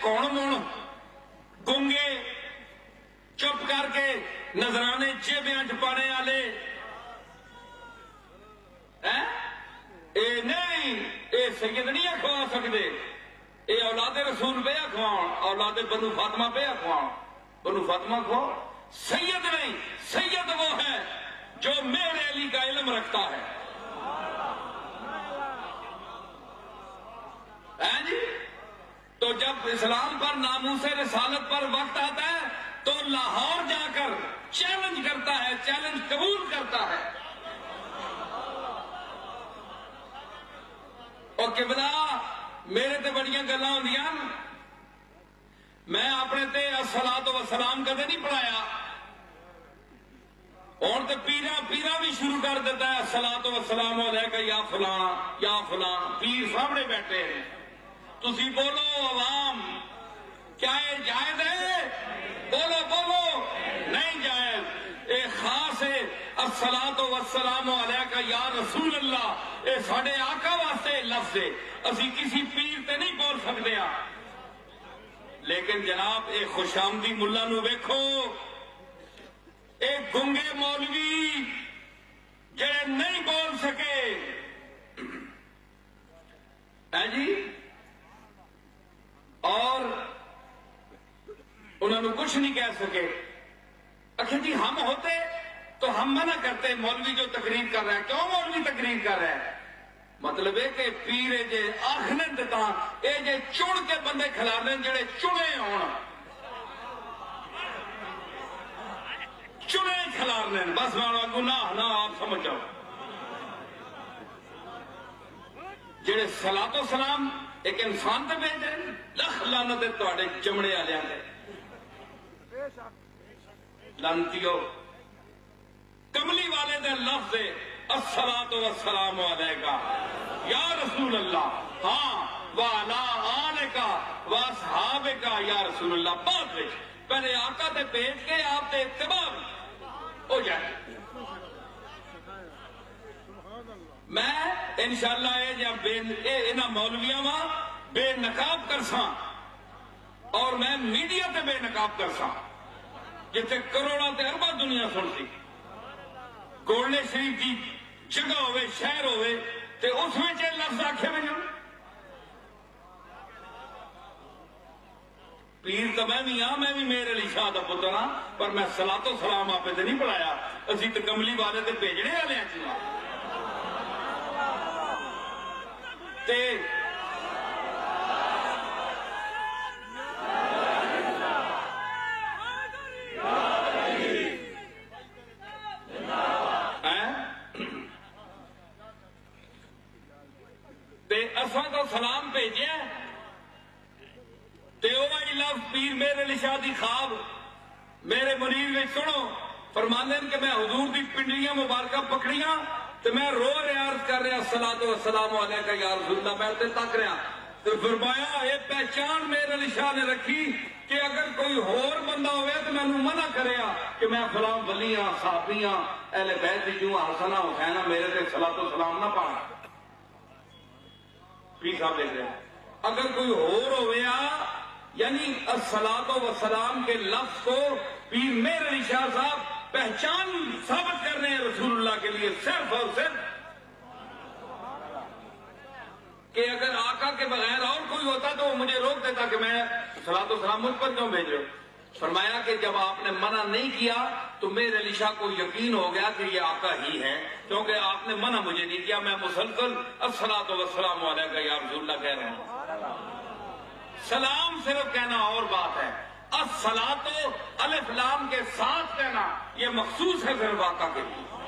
کون مون گونگے چپ کر کے نظرانے جیبیاں چ پانے والے اے نہیں، اے سید نہیں کھوا سکتے، اے اولاد رسول پہ کھواؤ، اولاد بنو فاطمہ پہ کھواؤ، بنو فاطمہ کھواؤ۔ سید نہیں، سید وہ ہے جو میرے علی کا علم رکھتا ہے۔ جی تو جب اسلام پر ناموس رسالت پر وقت آتا ہے تو لاہور جا کر چیلنج کرتا ہے، چیلنج قبول کرتا ہے۔ اور قبلہ میرے تے بڑیاں گلاں ہوندیاں، میں اپنے تے الصلاۃ والسلام کدے نہیں پڑھایا، اور تے پیرا بھی شروع کر دیتا ہے الصلاۃ والسلام علیکہ یا فلاں یا فلاں، پیر سامنے بیٹھے ہیں، تسی بولو عوام کیا یہ جائز ہے؟ بولو بولو نہیں جائز۔ اے خاص ہے الصلاۃ والسلام علیکہ یا رسول اللہ، اے ساڈے آقا واسطے لفظ ہے، اسی کسی پیر تے نہیں بول سکتے ہیں۔ لیکن جناب اے خوش آمدی ملا نو ویکھو، اے گنگے مولوی جڑے نہیں بول سکے جی، اور انہوں نے کچھ نہیں کہہ سکے۔ اچھا جی ہم ہوتے تو ہم منع کرتے مولوی جو تقریر کر رہا ہے، کیوں مولوی تقریر کر رہا ہے؟ مطلب ہے کہ پیر جے آخنے دیتا اے جے چڑ کے بندے کھلا دیں جڑے چڑے ہونا، چڑے کھلا دیں، بس مانا گناہ نہ آپ سمجھ جاؤ۔ جڑے صلاۃ و سلام ایک انسان تے بھیجے، لکھ لعنت تواڈے چمڑے والیاں تے، لعنتیو کملی والے دے لفظ الصلاۃ والسلام علیکہ یا رسول اللہ، ہاں وعلی آلکہ واصحابکہ یا رسول اللہ، بعد میں پہلے آقا تے بھیج کے آپ تے اتباع ہو جائے۔ میں انشاءاللہ اے جب انہاں مولویاں وا بے نقاب کرساں، اور میں میڈیا تے بے نقاب کرساں، جتے کروڑاں تے ارباں دنیا سنتی، گولڈے شریف کی جگہ ہوئے شہر ہوئے تے اس میں چے لفظ آکھے میں جاؤں۔ پیر تو میں بھی ہاں، میں بھی میرے علی شاہ دا پتر ہاں، پر میں صلاۃ و سلام آپ تے نہیں پڑھایا، اسی تے کملی والے تے بھیجنے والے ہیں چاہاں تے اساں تو سلام بھیجے تے اوہی لفظ پیر میرے علی شاہ دی خواب میرے منیر میں سنو، فرماندے کہ میں حضور دی پنڈلیاں مبارکہ پکڑیاں تے میں رو رہا عرض کر رہا الصلاۃ والسلام علیکہ یا رسول اللہ، میں تے تک رہا تو فرمایا یہ پہچان میرے علی شاہ نے رکھی کہ اگر کوئی اور بندہ ہوئے تو میں منع کرے کہ میں فلاں ولی ہاں، صحابی ہاں، اہل بیت جو حسن حسین میرے تے صلاۃ والسلام نہ پڑھنا۔ پیر صاحب دیکھ رہے ہیں اگر کوئی اور ہویا، یعنی الصلاۃ والسلام کے لفظ کو پیر میرے علی شاہ صاحب پہچان ثابت کر رہے ہیں رسول اللہ کے لیے، صرف اور صرف کہ اگر آقا کے بغیر اور کوئی ہوتا تو وہ مجھے روک دیتا کہ میں صلاۃ والسلام مجھ پر کیوں بھیج رہے ہو۔ فرمایا کہ جب آپ نے منع نہیں کیا تو میرے علی شاہ کو یقین ہو گیا کہ یہ آقا ہی ہے، کیونکہ آپ نے منع مجھے نہیں کیا، میں مسلسل الصلاۃ والسلام علیکہ یا رسول اللہ کہہ رہا ہوں۔ سلام صرف کہنا اور بات ہے، الصلاۃ الف لام کے ساتھ کہنا یہ مخصوص ہے صرف آقا کے لیے۔